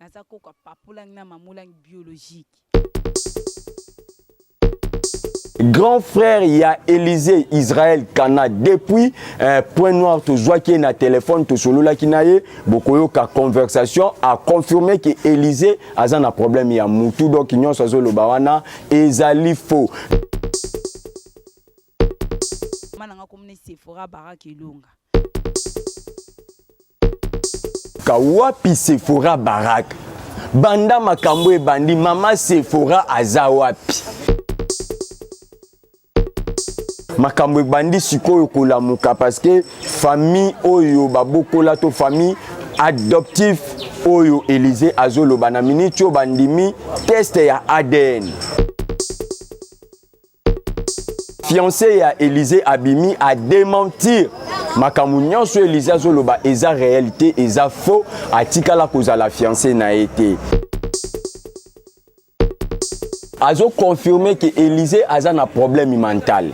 naza koka papulang na mamulang biologique. Grand frère, il y a Élysée Israël Kana depuis Point Noir, tu vois qui est na téléphone, tu solo là qui naie, beaucoup de conversation a confirmé que Élysée a un problème, il y a Moutou donc il y a le bawana et Zali faux. Mananga comme ne Sephora Barak Ilunga. Kawapi Sephora Barak. Banda makambo e bandi mama Sephora azawapi. Makambo e bandi sikoyo kolamuka parce que famille oyo babokola to famille adoptif oyo Élysée azolo bana minitio bandimi test ya ADN. Fiancé ya Élysée Abimi a démentir makambo nyonso Élysée azoloba eza réalité eza faux atikala kozala fiancé na été. Azo confirmé que Élysée a un problème mental.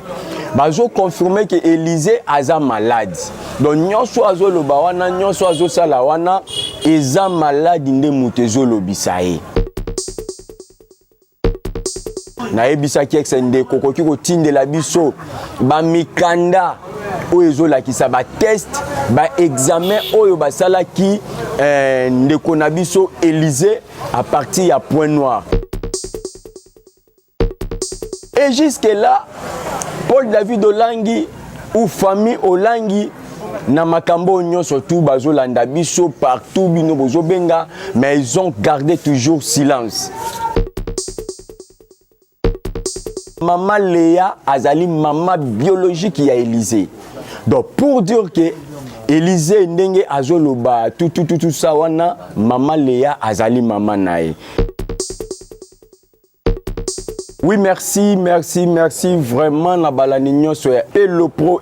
Bazo confirmé que Élysée a un malade. Donc nyonso azoloba wana nyonso azosala wana eza malade nde mutezo lobisaye. Na ebisa ki exende kokoki ko tindela biso ba mikanda oyo ezolakisa ba test ba examen oyo basala ki ndeko na biso Élysée à partir ya Point Noir. Et jusque là Paul David Olangi ou famille Olangi na makambo nyonso tout bazolanda biso partout bino bozo benga mais ils ont gardé toujours silence. Maman Léa azali maman biologique ya Élysée. Donc pour dire que Élysée ndenge azoloba tout ça wana maman Léa azali maman nae. Oui merci vraiment na balani nyonso ya Hello Pro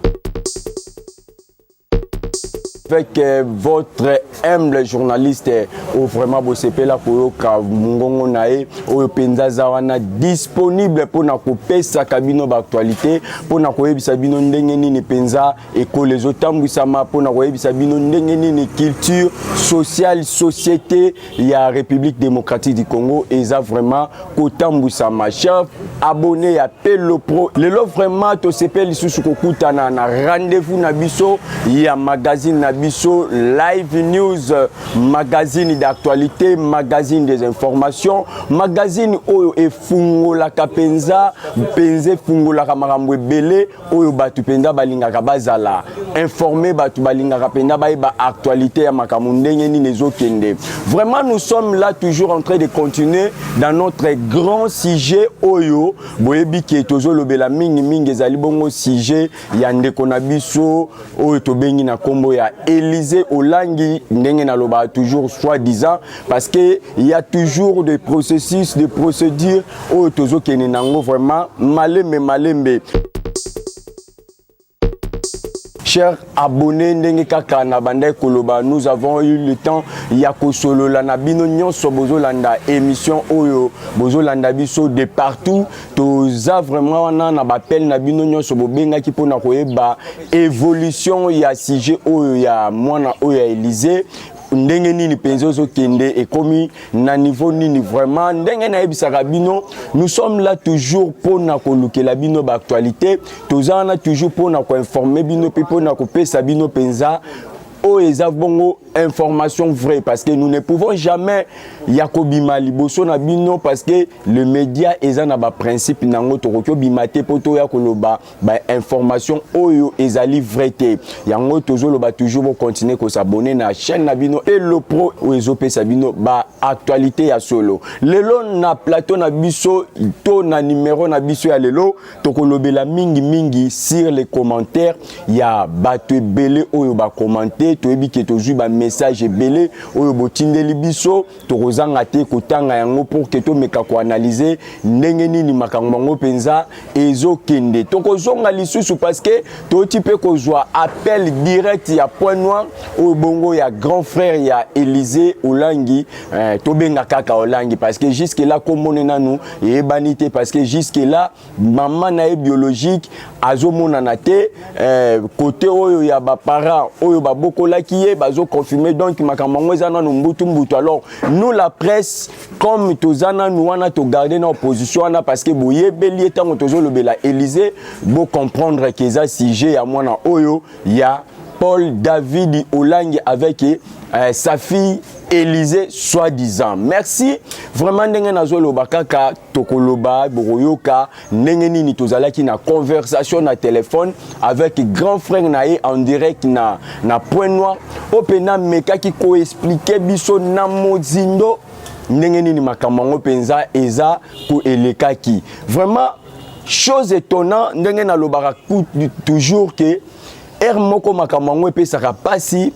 avec votre humble journaliste au vraiment bosepe la koyoka mungongo nae oyo penza zawana disponible pour na kopesa kabino ba actualité pour na koyebisa bino ndenge nini penza ekole ezotambwisama pour na koyebisa bino ndenge nini culture sociale société ya République démocratique du Congo eza vraiment kotambwisama chef abonné ya Hello Pro lelo vraiment to sepeli susu kokutana na rendez-vous na biso ya magazine na biso live news magazine d'actualité magazine des informations magazine oyo efungola kapenza penze fungola kamarambo ebele oyo batu penza balingaka bazala informer batu balingaka penza ba actualité ya makambo ndenge nini ezokende. Vraiment nous sommes là toujours en train de continuer dans notre grand sujet oyo boyebi ki tozolobela mingi ezali bongo sujet ya ndeko na biso oyo tobengi na kombo ya Élysée Olangi ndenge na loba toujours soi-disant parce que il y a toujours des processus des procédures oyo tozokende nango vraiment malembe. Chers abonnés ndenge kaka na banda koloba nous avons eu le temps ya kosolola na bino nyonso bozolanda émission oyo bozolanda biso de partout toza vraiment wana na bapel na bino nyonso bobenga ki pona koyeba évolution ya sujet oyo ya mwana oyo ya Élysée ndenge nini penzo zo kende et komi na niveau nini vraiment ndenge na ebisaka bino nous sommes là toujours pour na kolukela bino ba actualité tozana toujours pour na ko informer bino pe pour na ko pesa bino penza o eza bongo information vraie parce que nous ne pouvons jamais yakobima liboso na bino parce que le média eza na ba principe nango tokokyo bimate poto ya koloba ba information oyo ezali vrai te yango tozoloba toujours bo continuer ko s'abonner na chaîne na bino Hello Pro o ezopesa bino ba actualité ya solo lelo na plateau na biso to na numéro na biso ya lelo tokolobela mingi sur les commentaires ya bato ebele oyo ba commenter toyebi ke tozui ba message ebele oyo botindeli biso tokozanga te kotanga yango pour que to meka ko analyser ndenge nini makambo ngo penza ezokende tokozonga lisusu parce que to type kozwa appel direct ya Point Noir oyo bongo ya grand frère ya Élysée Olangi to benga kaka Olangi parce que jusque là komone nanu et banité parce que jusque là maman na biologique azomona na te côté oyo ya ba parents oyo ba bokola ki bazo confirmé donc makambo ezana no mbutu alors nous la presse comme tozana nous wana to garder nos position wana parce que boyebeli etango tozo lobela Élysée bo comprendre que ça sujet ya mwana oyo ya Paul David Olangi avec sa fille Élysée soi-disant. Merci vraiment ndenge nazoloba kaka tokoloba boroyoka ndenge nini tozalaki na conversation na téléphone avec grand frère nae en direct na Point Noir opena mekaki ko expliquer biso na mozindo ndenge nini makambo penza eza ko elekaki. Vraiment chose étonnant ndenge na lobaka toujours que moko makambo epesaka pasi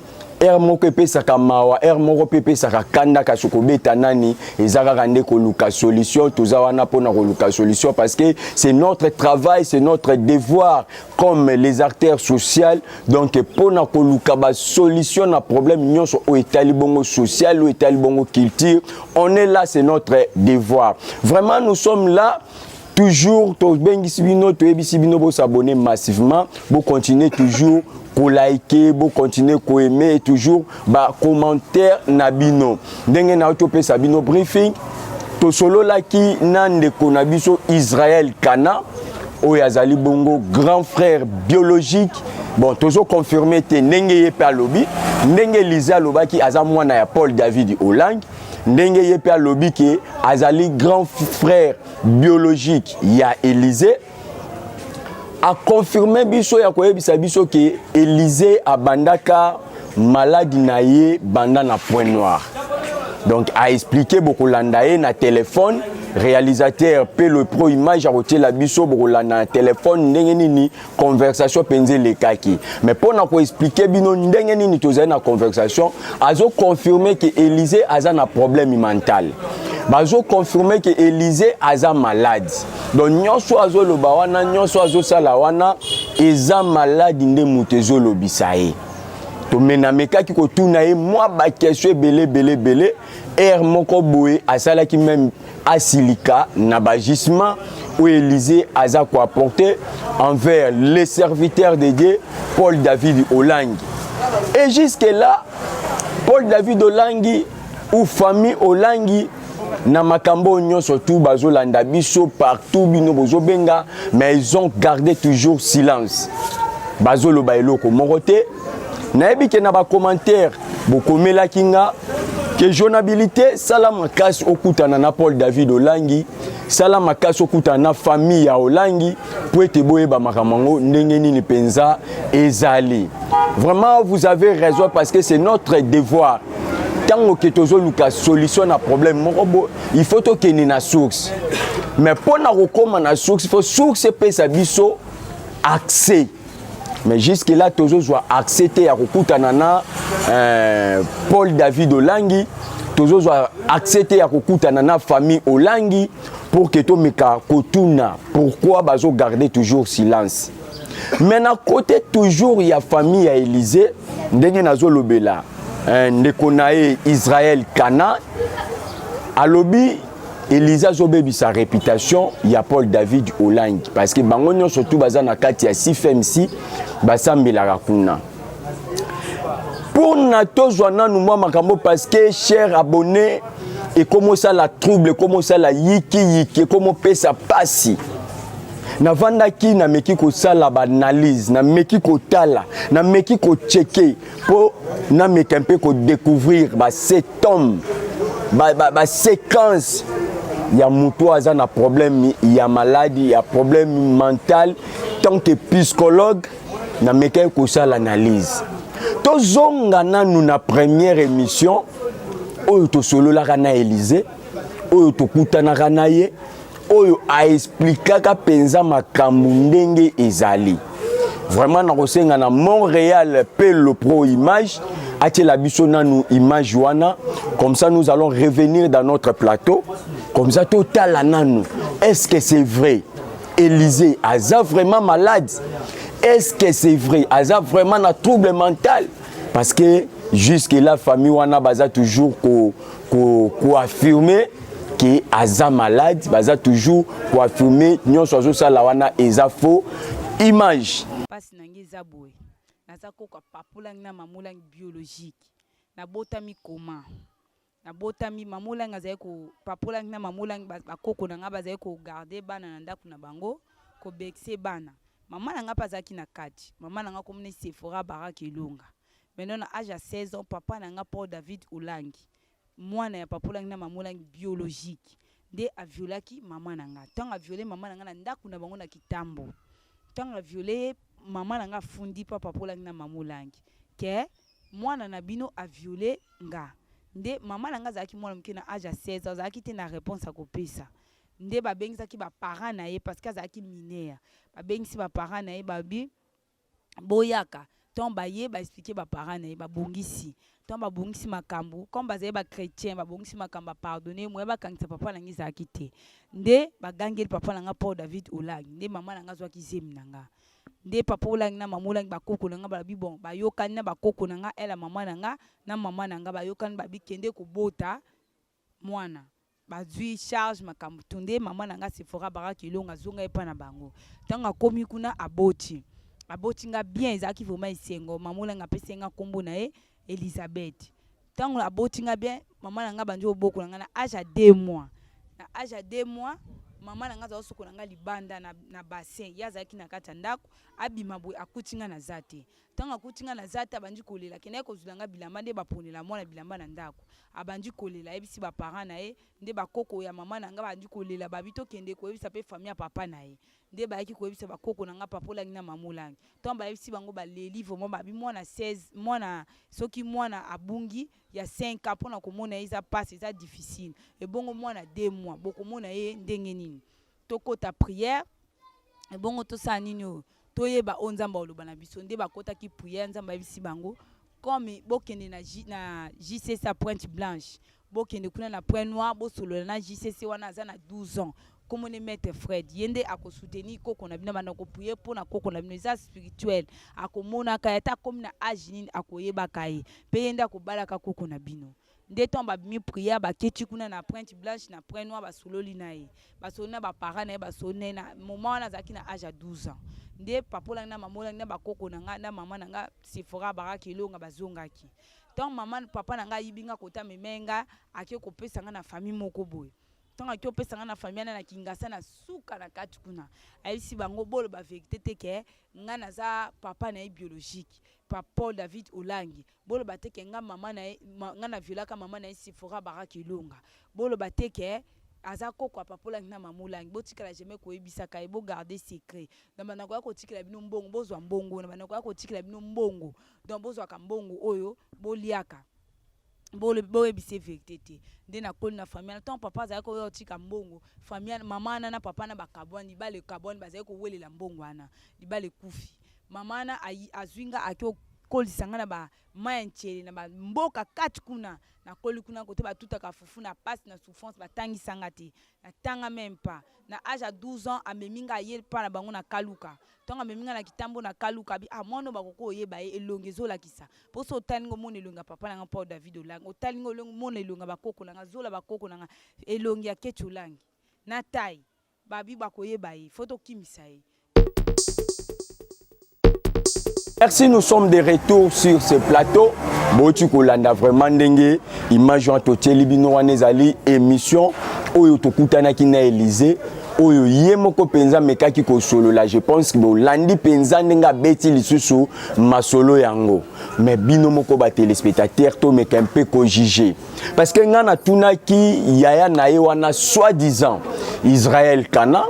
moko epesaka mawa moko epesaka kanda kasukobeta nani ezaka kande koluka solution tozawana pona koluka solution parce que c'est notre travail, c'est notre devoir comme les acteurs sociaux donc pona koluka ba solution na problème nyonso o etali bongo social ou etali bongo culture on est là, c'est notre devoir. Vraiment nous sommes là toujours to bengisi bino to ebisi bino bo s'abonner massivement bo continuer toujours ko liker bo continuer ko aimer et toujours ba commentaire na bino ndenge na to pesa bino briefing to solo la ki nande ko na biso Israël Kana oyo azali bongo grand frère biologique bon tozo confirmer te ndenge ye pa lobi ndenge Liza lobaki aza mwana ya Paul David Olangi ndenge ye pa lobi ke azali grand frère biologique ya Élysée a confirmé biso ya koyebisa biso ke Élysée abandaka malade na ye banda na Point Noir donc a expliqué beaucoup landaye na téléphone réalisateur pe le pro image a roté la biso bolanda na téléphone ndenge nini conversation penze le kaki mais pour na ko expliquer bino ndenge nini tozali na conversation azo confirmer que Élysée aza na problème mental bazo confirmer que Élysée aza malade donc nyonso azo loba wana nyonso azo sala wana eza malade nde mutezo lobisa ye to menameka ki ko tuna ye moi ba question belé moko boye asala ki même asilika na bagisement où Élysée aza ko apporter envers les serviteurs de Dieu Paul David Olangi et jusque là Paul David Olangi ou famille Olangi na makambo nyonso tout bazolanda biso partout bino bozobenga mais ils ont gardé toujours silence bazoloba eloko morote na ebi ke na ba commentaire bokomela kinga que journabilité salama kasi okutana na Paul David Olangi salama kasi okutana na famille ya Olangi pour ete boyeba makamango ndenge nini penza ezali vraiment vous avez raison parce que c'est notre devoir tant que tozoluka solution na problème il faut to keni na source mais pour na kokoma na source il faut source pesa biso accès mais jusque là tozozwa accepter ya kokutana na Paul David Olangi tozozwa accepter ya kokutana na famille Olangi pour que to meka kotuna pourquoi bazo garder toujours silence mais na côté toujours ya famille ya Élysée ndenge nazo lobela ndeko nae Israël Kana alobi Élysée azobebi sa réputation ya Paul David Olangi parce que bango nyonso surtout baza na kati ya CFMC basambelaka kuna pour nato zwana nous moi makambo parce que cher abonné et comment ça la trouble comment ça la yiki comment pesa pasi na vandaki na meki ko sala ba analyse na meki ko tala na meki ko checker pour na meki un peu ko découvrir ba cet homme ba séquence ya mutu aza na problème ya maladie ya problème mental tant que psychologue na meki ko sala analyse to zonga nanu na première émission oyo to solo la kana Élysée oyo to kutana kana ye oyo a explikaka penza makambo ndenge ezali vraiment na kosenga na Montréal pe le pro image atie la biso nanu image wana comme ça nous allons revenir dans notre plateau comme ça total nanu est-ce que c'est vrai Élysée aza vraiment malade est-ce que c'est vrai aza vraiment na trouble mental parce que jusque là famille wana baza toujours ko affirmer que aza malade baza toujours ko affirmer nyonso azo sala wana eza faux image passe nangi za boy naza ko papula na mamula biologique na botami koma na botami mamulang azali ko papolang na mamulang bakoko na nga bazali ko garder bana na ndako na bango ko bexe bana mama na nga pazaki na kati mama na nga komne Sephora Baraka Ilunga maintenant na âge à 16 ans papa na nga Paul David Ulangi mwana ya papolang na mamulang biologique nde aviolaki mama na nga tant a violé mama na nga na ndako na bango na Kitambo tant a violé mama na nga fundi papa papolang na mamulangi ke mwana na bino a violé nga nde mama na nga zaki mwana mke na âge à 16 ans zaki te na réponse à kopesa nde babengisaki ba parents na ye parce que zaki mineur babengisi ba parents na ye babi boyaka ton ba ye ba expliquer ba parents na ye babongisi ton babongisi makambo comme bazaye ba chrétien babongisi makambo pardonner moi ba kangisa papa na ngi zaki te nde bagangeli papa na nga Paul David Ulangi nde mama na nga zwaki zemi na nga nde papa Ulangi na mama Ulangi bakoko na nga babi bon bayokani na bakoko na nga ela mama na nga na mama na nga bayokani babi kende kobota mwana bazui charge makambo tunde mama na nga Sephora Baraka Ilunga zonga epa na bango tanga komi kuna aboti nga bien ezaki vraiment isengo mama Ulangi apesi nga kombo na ye Elizabeth tango aboti nga bien mama na nga banjo oboko na nga na âge à 2 mois na âge à 2 mois mama na nga za soko na nga libanda na bassin ya zaki na kata ndako abima boy akutinga na zate tanga akutinga na zate abanji kolela kena ko zulanga bilamba nde baponela mwana bilamba na ndako abanji kolela ebisi ba parents na ye nde bakoko ya mama na nga banji kolela babito kende ko ebisa pe famille ya papa na ye nde bayaki ko ebisa bakoko na nga papolangi na mamulangi to ba ebisi bango ba leli vraiment babi mwana 16 mwana soki mwana abungi ya 5 ans pona komona eza passe eza difficile et bongo mwana 2 mois bokomona ye ndenge nini tokota prière et bongo to sa nini toyeba onzamba oloba na biso nde bakota ki prière nzamba ebisi bango comme bokende na JCC à Pointe Blanche bokende kuna na Point Noir bosolola na JCC wana aza na 12 ans comme on maître Fred yende ako soutenir koko na bino bana ko prier pour na koko na bino za spirituel akomona kayata comme na âge nini akoyeba kai pe yende akobalaka koko na bino nde ton ba mi prière ba keti kuna na Pointe Blanche na Point Noir ba sololi na ye ba solona ba parents na ye ba sonne na moment wana zaki na âge à 12 ans nde papola na mamola na ba koko na nga na mama na nga Sephora Baraka Ilunga bazongaki ton mama papa na nga yibinga kota memenga ake kopesa nga na famille moko boye tanga kyo pesa nga na famille na Kingasa na suka na kati kuna ayisi bango bolo ba vérité te ke nga na za papa na biologique papa Paul David Ulangi bolo ba te ke nga mama na nga na violaka mama na Sephora Baraka Ilunga bolo ba te ke aza koko papola na mamulangi botikala jamais ko ebisaka e bo garder secret na banako ya kotikala bino mbongo bozwa mbongo na banako ya kotikala bino mbongo donc bozwa ka mbongo oyo boliaka bo ebise vérité te nde na koli na famille na tant papa za ko yotika mbongo famille mama na papa na bakabwani bale kabwani baza ko welela mbongo ana libale kufi mama na azwinga akyo kolisanga na ba mayenchele na ba mboka kati kuna na koli kuna kote ba tutaka fufu na passe na souffrance batangi sangati na tanga même pas na âge à 12 ans ameminga yel pa na bango na kaluka tonga ameminga na Kitambo na kaluka bi mono bakoko yeba elongezo la kisa poso talingo mona elonga papa na Paul David Ulangi otalingo mona elonga bakoko na zola bakoko na elongi ya kechulangi na tai babi bakoyeba photo kimisa Merci, nous sommes de retour sur ce plateau. Botu Kolanda vraiment ndenge image en toteli bino wanezali émission oyo tokutana ki na Élysée oyo yemoko penza mekaki ko solo là je pense que bolandi penza ndenga beti lisusu masolo yango mais bino moko ba téléspectateur to meka un peu ko juger parce que ngana tuna ki yaya na ye wana soi-disant Israël Kana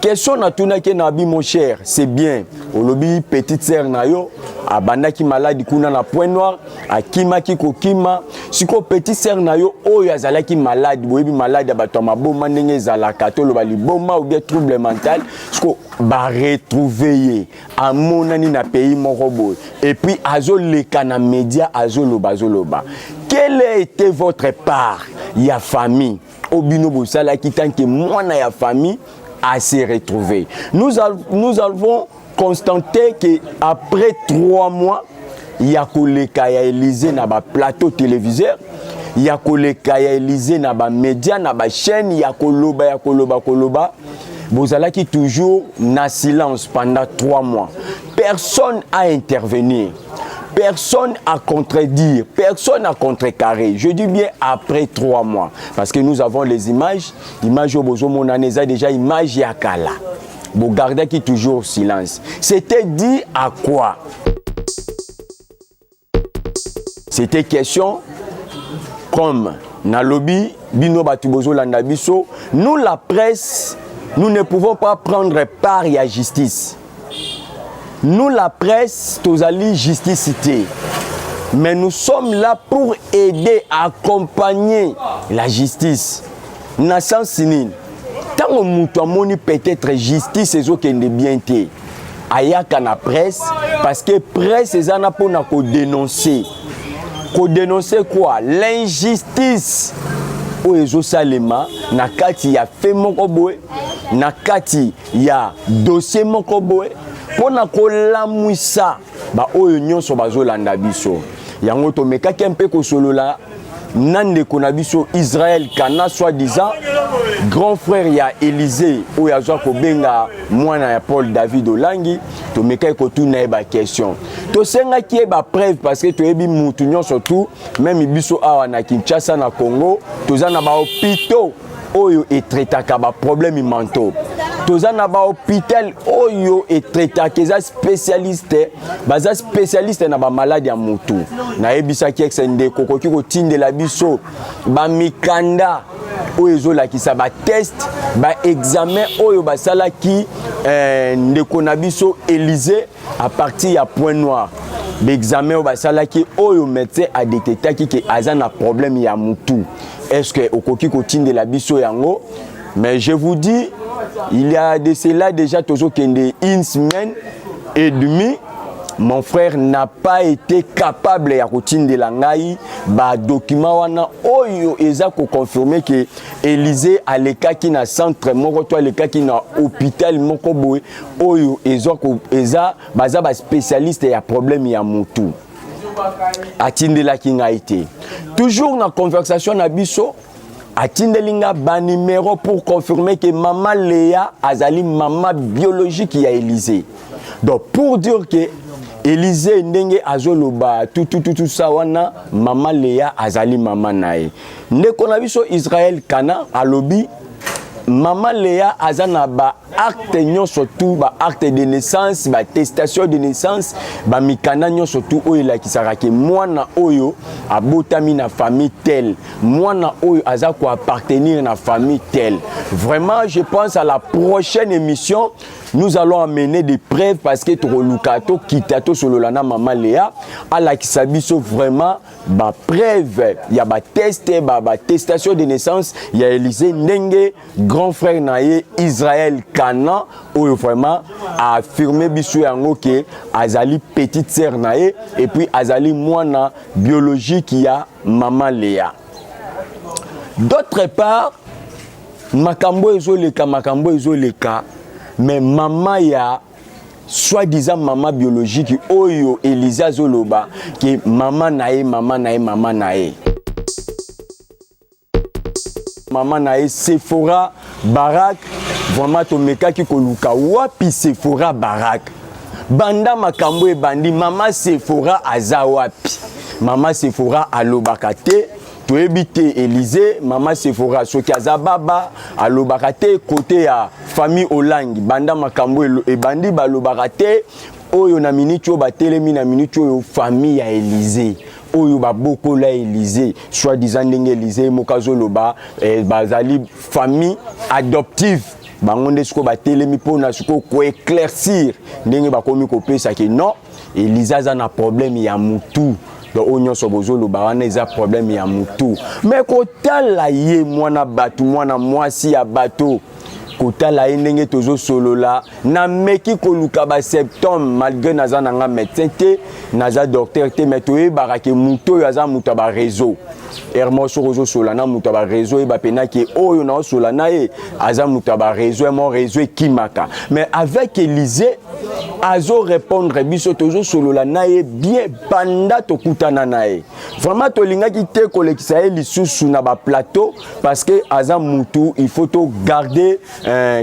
question na tuna ki na bi mon cher c'est bien olobi petite sœur na yo abandaki maladi kuna na Point Noir akimaki kokima siko petite sœur na yo oyo azalaki maladi boyebi maladi abato maboma ndenge ezalaka to loba liboma ou bien trouble mental siko ba retrouver amonani na pays moko boye et puis azoleka na média azoloba quelle a été votre part ya famille obino bosala ki tant que mwana ya famille à se retrouver nous avons constaté que après 3 mois il y a koleka ya Élysée na ba plateau téléviseur il y a koleka ya Élysée na ba média na ba chaîne ya koloba bozalaki toujours na silence pendant 3 mois personne a intervenu personne à contredire, personne à contrecarrer. Je dis bien après 3 mois. Parce que nous avons les images. Images au bozo monaneza déjà image yakala. Vous gardez qui toujours silence. C'était dit à quoi? C'était question comme Nalobi, Bino Batubozo Landabiso. Nous la presse, nous ne pouvons pas prendre part à la justice. Nous la presse, tozali justicité. Mais nous sommes là pour aider, accompagner la justice. Na sens nini? Tant que nous avons peut-être justice et qui est bien té. Ayaka na presse parce que presse c'est ça pour nous dénoncer. Pour dénoncer quoi? L'injustice. Oezo salema na kati ya fait moko boye, na kati ya dossier moko boye. Pona kolamwisa ba oyo nyonso bazolanda biso. Yango to mekaki mpe ko solola nande kona biso Israël kana soi-disant grand frère ya Élysée oyo azwa ko benga mwana ya Paul David Olangi to mekaki ko tuna ba question. To senga ki ba preuve parce que to yebi mutu nyonso tout même biso awa na Kinshasa na Congo tozana ba hôpitaux oyo etretaka ba problème mentaux. Tozana ba hôpital oyo etretaka za spécialiste baza spécialiste na ba maladie ya mutu. Na yebisa ki exende kokoki ko tindela biso ba mikanda oyo ezolakisa ba test ba examen oyo basala ki ndeko na biso Élysée à partir ya point noir. L'examen oyo basala ki oyo médecin a détecté ki aza na problème ya mutu. Est-ce que okoki ko tindela biso yango? Mais je vous dis, il y a de cela déjà toujours une semaine et demie, mon frère n'a pas été capable de continuer la ngai ba document wana oyo eza ko confirmer que Élysée a le cas qui na centre moko to le cas qui na hôpital moko boy oyo eza baza ba spécialiste ya problème ya mutu atindela ki ngai te. Toujours na conversation na biso atindelinga ba numéro pour confirmer que maman Léa azali maman biologique ya Élysée. Donc pour dire que Élysée ndenge azoloba tout ça wana maman Léa azali maman nae. Ndeko na biso Israël kana alobi maman Léa azana ba acte nyonso tout ba acte de naissance ba attestation de naissance ba mikana nyonso tout oyo la kisaka ke mwana oyo abotami na famille telle mwana oyo aza ko appartenir na famille telle. Vraiment je pense à la prochaine émission nous allons amener des preuves parce que Torolukato Kitato Sololana maman Léa à la kisabiso vraiment ba preuve ya ba test ba attestation de naissance ya Élysée ndenge grand frère naie Israël Kana oyo vraiment a affirmé biso yango ke azali petite sœur naie et puis azali mwana biologique ya maman Léa. D'autre part makambo ezoleka mais maman ya soi-disant maman biologique oyo Élysée Zoloba que maman nae maman nae Sephora Barak vraiment to meka ki koluka wapi Sephora Barak banda makambo e bandi maman Sephora aza wapi maman Sephora alobaka te to ebite Élysée maman Sephora soki aza baba alobaka te côté ya famille Olangi banda makambo e bandi balobaka te oyo na minute ba telemi na minute oyo famille ya Élysée oyo babokola Élysée soi-disant ndenge Élysée mokazoloba bazali famille adoptive bango nde siko batelemi mpona siko ko éclaircir ndenge bakomi kopesa ke non Élysée aza na problème ya mutu donc onyo sobozoloba wana eza problème ya mutu mais kotala ye mwana batu mwana mwasi ya bato kotala ye ndenge tozo solola na meki koluka ba septembre malgré naza nanga médecin te naza docteur te mais toyebaka ke mutu oyo aza mutu ya ba réseau Hermos Rozo Solana Moutaba réseau et Bapena qui oyo na Solana et Aza Moutaba réseau et mon réseau Kimaka. Mais avec Élysée, Azo répondre biso toujours Solana et bien banda to kutana nae. Vraiment to linga qui te kolekisa e lisusu na ba plateau parce que Aza Moutou il faut to garder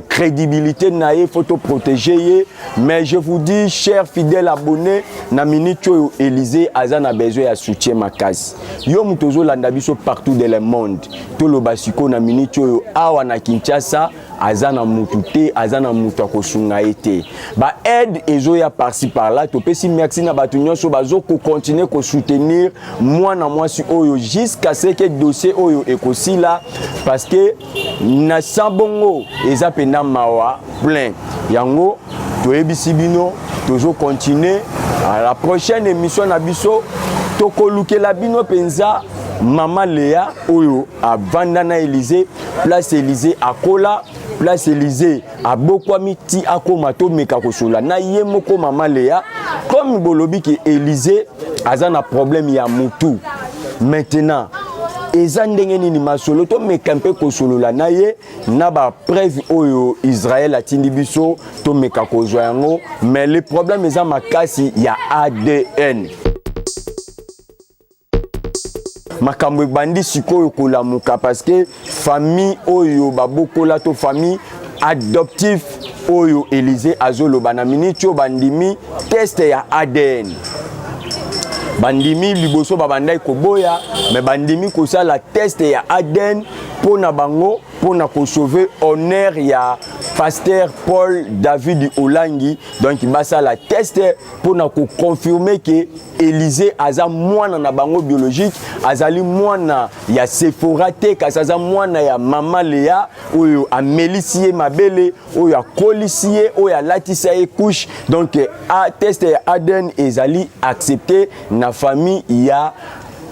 crédibilité nae, il faut to protéger. Mais je vous dis chers fidèles abonnés na minute Élysée Aza na besoin à soutien makasi. Yo mutozo landa biso partout dans le monde. To lo basiko na minute awa na Kinshasa Aza na mutu te, Aza na mutu akosunga ete. Ba aide ezo ya par-ci par-là. To pesi merci na batu nyonso bazo ko continuer ko soutenir moi na mwasi oyo jusqu'à ce que dossier oyo ekosi là parce que na sabongo eza pena mawa plein. Yango to ebisi bino tozo continuer à la prochaine émission na biso to koluke la bino penza Maman Léa oyo à Vandana Élysée, place Élysée à Kola, place Élysée à Bokwami ti akomato mekakosola na yemoko Maman Léa comme bolobi ki Élysée azana problème ya mutu. Maintenant eza ndenge nini masolo to mekampe kosolola na ye na ba preuve oyo Israël atindi biso to mekakozwa yango mais le problème eza makasi ya ADN. Makambo bandi sikoyo kolamuka parce que famille oyo babokola to famille adoptive oyo Élysée azoloba na minitio bandimi test ya ADN. Bandimi liboso babandai koboya mais bandimi kosala test ya ADN pona bango pona ko sauver honneur ya pasteur Paul David Olangi donc basa la test pona ko confirmer que Élysée aza mwana na bango biologique azali mwana ya Sephora te kasaza mwana ya Maman Léa oyo amelisie mabele oyo akolisie oyo alatisa e couche donc a test ya ADN ezali accepté na famille ya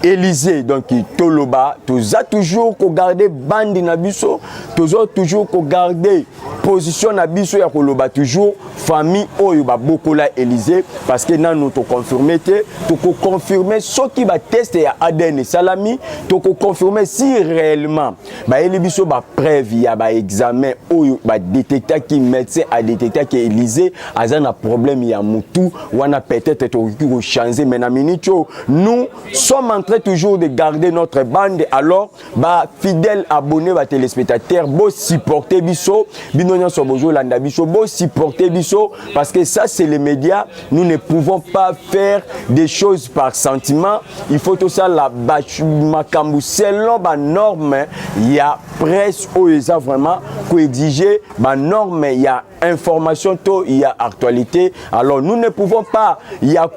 Élysée donc toloba toza toujours ko garder bandi na biso toza toujours ko garder position na biso ya koloba toujours famille oyo ba bokola Élysée parce que nanu to confirmer te to ko confirmer soki ba test ya ADN salami to ko confirmer si réellement ba elibiso ba preuve ya ba examen oyo ba détecter ki médecin a détecter que Élysée azana problème ya mutu wana peut-être to ko changer mais na minute nous sommes en train toujours de garder notre bande alors ba fidèles abonnés ba téléspectateurs beau supporter biso bino nyonso bozo landa biso beau supporter biso parce que ça c'est les médias nous ne pouvons pas faire des choses par sentiment il faut tout ça la makambu selon ba norme il y a presse ou ça vraiment ko exiger ba norme il y a information to il y a actualité alors nous ne pouvons pas il y a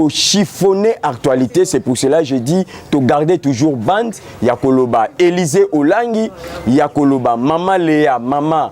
chiffonner actualité c'est pour cela je dis to garder toujours bande ya koloba Élysée Olangi ya koloba Maman Léa Maman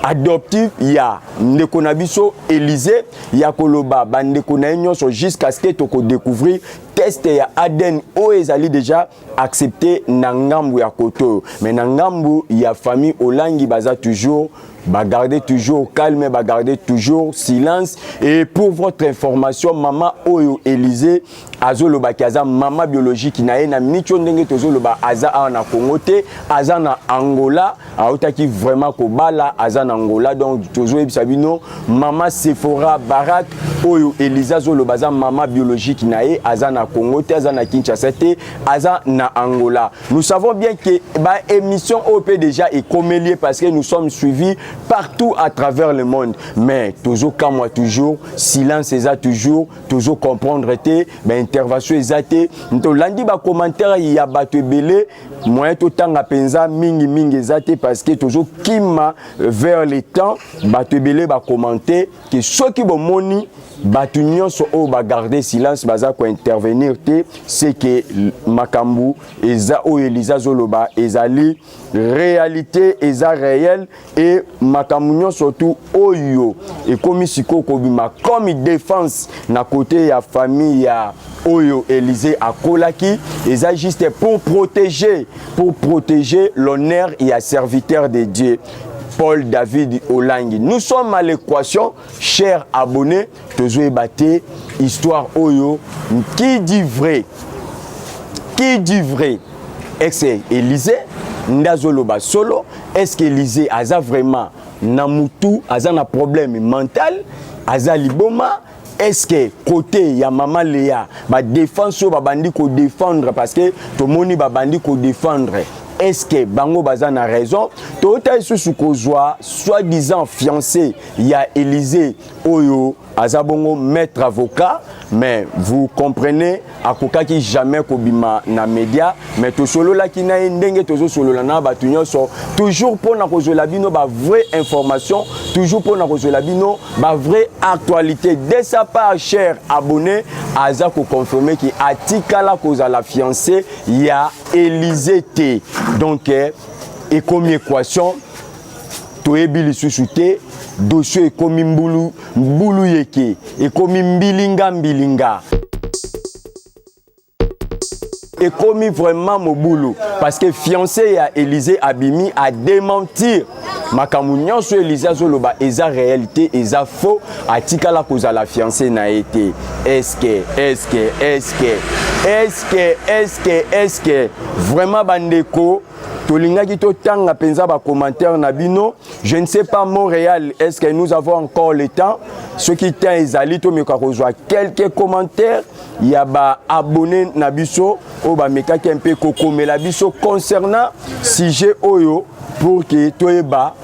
adoptive ya ndeko na biso Élysée ya koloba bandeko na nyonso jusqu'à ce que to ko découvrir test ya ADN o ezali déjà accepté na ngambu ya koto mais na ngambu ya famille Olangi baza toujours garder toujours calme, garder toujours silence. Et pour votre information, Maman Oyo Élysée, azoloba kaza maman biologique na ye na minicho ndenge tozoloba aza na Congo te, aza na Angola, aotaki vraiment kobala aza na Angola donc tozo ebisa bino Maman Sephora Barak Oyo Élysée azoloba za maman biologique na ye aza na Congo te, aza na Kinshasa te, aza na Angola. Nous savons bien que ba émission OP déjà est comméliée parce que nous sommes suivis partout à travers le monde. Mais toujours comme moi toujours, silence est toujours comprendre été, ben intervention est to landi ba commentaire il y a batu belé, moyen to tanga penza mingi ezate parce que toujours kima vers les temps batu belé ba commenter que ceux qui bon moni batu nyonso o ba garder silence baza ko intervenir te c'est que makambu eza o Élysée zoloba ezali réalité eza réel et makambu surtout oyo et comme siko kobima comme défense na côté ya famille ya oyo Élysée akolaki eza juste pour protéger l'honneur et à serviteur de Dieu Paul David Olangi. Nous sommes à l'équation, chers abonnés, Tozo Ebate, histoire Oyo, qui dit vrai. qui dit vrai? Est-ce que Élysée Ndazoloba solo? Est-ce que Élysée a vraiment namutu, a un problème mental, a liboma? Est-ce que côté ya maman Léa, ba défense ba bandi ko défendre parce que to moni ba bandi ko défendre? Est-ce que bango baza na raison? Tota sous kozwa soi-disant fiancé ya Élysée Oyo azabongo maître avocat, mais vous comprenez akoka ki jamais kobima na média, mais to solo la ki na ndenge tozo solo la na batu nyonso toujours pour na kozola bino ba vraie information, toujours pour na kozola bino ba vraie actualité. De sa part, cher abonné, aza ko confirmer ki atikala kozala fiancé ya Élysée T. Donc et comme équation toyebi lisusu te dossier ekomi mbulu yeke ekomi mbilinga ekomi vraiment mobulu parce que fiancé ya Élysée Abimi a démentir makambo nyonso Élysée azoloba eza réalité eza faux atikala kozala fiancé na été. Est-ce que vraiment bandeko tolingaki totanga penza ba commentaire na bino? Je ne sais pas Montréal, est-ce que nous avons encore le temps? Ceux qui tient ezali to meka kozwa quelques commentaires, il y a ba abonné na biso o ba meka ki un peu kokomela biso concernant sujet oyo pour que toyeba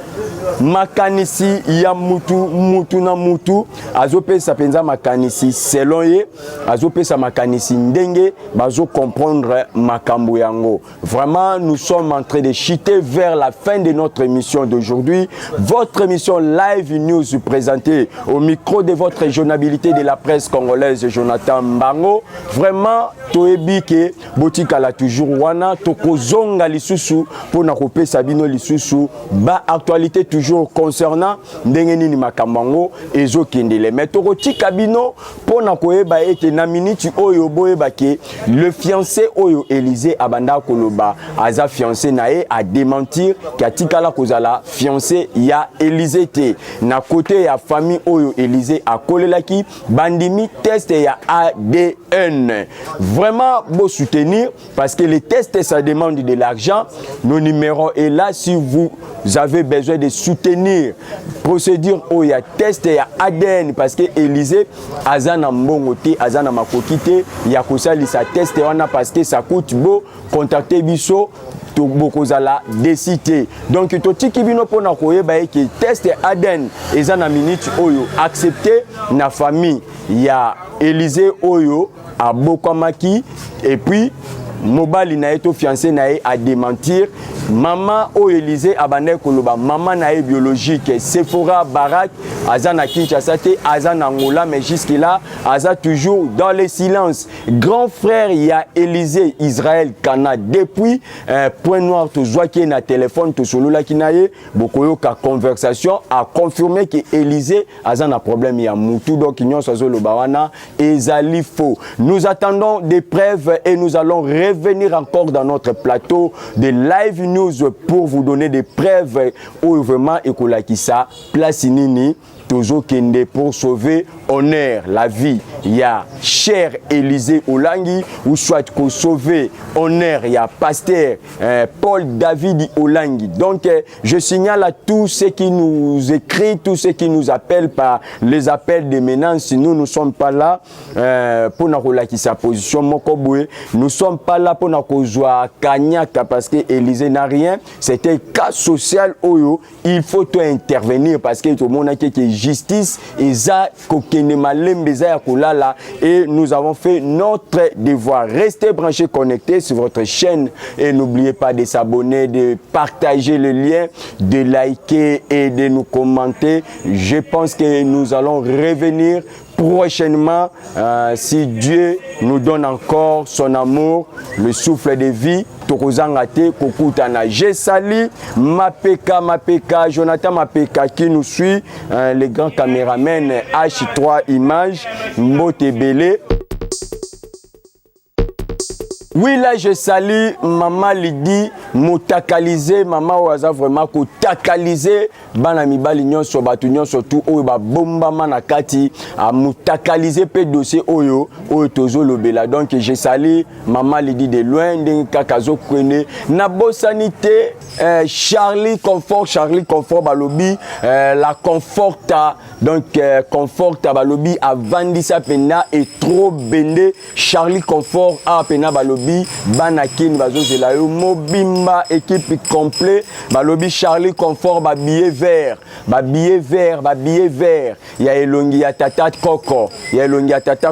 makanisi ya mutu na mutu azopesa penza makanisi selon ye azopesa makanisi ndenge bazo comprendre makambo yango. Vraiment nous sommes en train de chuter vers la fin de notre émission d'aujourd'hui, votre émission Live News présentée au micro de votre journalité de la presse congolaise Jonathan Mbango. Vraiment toyebi ke botika la toujours wana tokozonga lisusu pona kopesa bino lisusu ba actualité toujours concernant ndenge nini makambango ezokendele mais tokotika bino pona koyeba ete na minute oyo boyeba ke le fiancé oyo Élysée abanda koloba aza fiancé nae a démentir ki atikala kozala fiancé ya Élysée te. Na côté ya famille oyo Élysée akolelaki bandimi test ya ADN. Vraiment beau soutenir parce que les tests ça demande de l'argent. Nos numéros est là si vous avez besoin de soutenir procédure où il y a test et ADN parce que Élysée azana mbongo te azana makoki te ya kosali sa test wana parce que ça coûte beau contacter biso to bokozala décité. Donc totiki bino pona koyeba ki test ADN ezana minute oyo accepté na famille ya Élysée oyo abokamaki et puis mobali na eto fiancé na a démentir maman o Élysée abandé koloba maman na biologique Sephora Barak azana Kinshasa te azana Angola mais jusque là aza toujours dans le silence. Grand frère il y a Élysée Israël Kana depuis point noir to zoaki na téléphone to solo la kinaye bokoyo ka conversation a confirmé que Élysée azana problème ya mutu donc nyonso azoloba wana ezali faux. Nous attendons des preuves et nous allons revenir encore dans notre plateau de Live News pour vous donner des preuves où vraiment ekolakisa place nini tozo kende pour sauver honneur la vie ya cher Élysée Olangi ou soit ko sauver honneur ya pasteur Paul David Olangi. Donc je signale à tous ceux qui nous écrivent, tous ceux qui nous appellent par les appels de menaces, nous ne sommes pas là pour na kolakisa position mokobwe, nous sommes pas là pour na kozwa kanyaka parce que Élysée n'a rien, c'était cas social oyo, il faut tout intervenir parce que tout le monde a que justice eza kokene malembe eza ya kolala et nous avons fait notre devoir. Restez branchés connectés sur votre chaîne et n'oubliez pas de s'abonner, de partager le lien, de liker et de nous commenter. Je pense que nous allons revenir prochainement si Dieu nous donne encore son amour, le souffle de vie. Tokozangate kokutana. Je salue Mapeka, Jonathan Mapeka qui nous suit, le grand caméraman H3 Images, Mbote Belé. Oui, là je salue Maman Lydie motakaliser mama oaza vraiment ko takaliser bana mibali nyonso batu nyonso tout oyo ba bomba manakati a motakaliser pe dossier oyo tozo lobela. Donc je salue maman Lydie de loin ndenge kaka zo kwene na bosanité Charlie Confort balobi la conforta donc conforta balobi avandisa pena et trop bende Charlie Confort a pena balobi banakin bazozela yo mobimba équipe complet balobi Charlie Confort ba billet vert ya elongi ya tata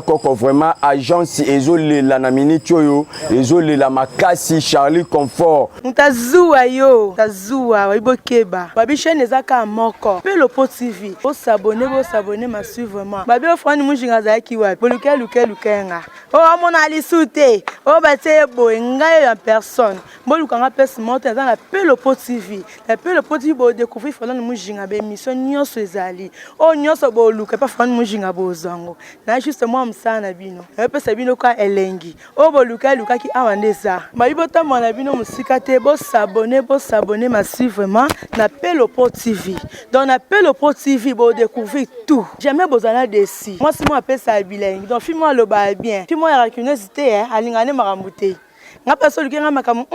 koko vraiment agence ezolela na minute oyo ezolela makasi Charlie Confort mutazua yo tazua waibokeba babi chaîne ezaka moko pe le pot TV bo s'abonner ma suivre moi babi ofani mujinga zaki wa poluke lukenga o amona alisute o bate bo ngai en personne bo lukanga pes monte dans la pe le pot TV la pe le pot TV bo découvrir fona mujinga be mission nyonso ezali o nyonso bo luka pa fona mujinga bo zango na juste moi msana bino e pesa bino kwa elengi o bo luka ki awandeza babi botama na bino musika te bo s'abonner ma suivre moi na pe le pot TV donc na pe le pot TV bo découvrir tout jamais bozana desi moi si moi appelle ça bilingue donc fais-moi le ba bien fais-moi la curiosité alingane makamute nga paso lukenga makamu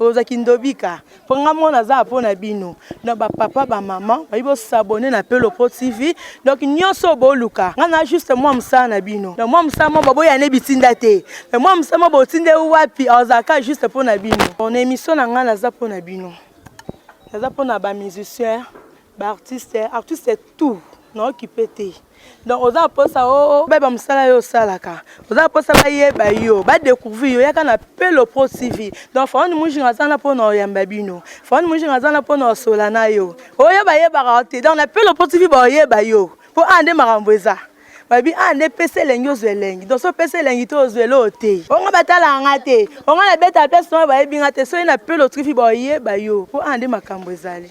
oza kindobika po nga mona za pona bino donc ba papa ba maman ba ibo s'abonner na pe le pot TV donc nyonso bo luka nga na juste moi msa na bino donc moi msa mo babo ya ne bitinda te mais moi msa mo bo tinde wapi ozaka juste pona bino on émission na nga na za pona bino za pona ba musicien ba artiste tout na occupé te donc oza posa o ba msala yo salaka oza posa ba yeba yo ba découvrir yo yaka na pe le pot TV donc fa on mujinga zana pona oyamba bino fa on mujinga zana pona solana yo oyeba yeba te donc na pe le pot TV ba yeba yo po ande makamboza babi ande pese lengi ozelengi donc so pese lengi to ozelo te onga batala ngate onga na beta place no ba yebinga te so ina pe le TV ba yeba yo po ande makambo ezali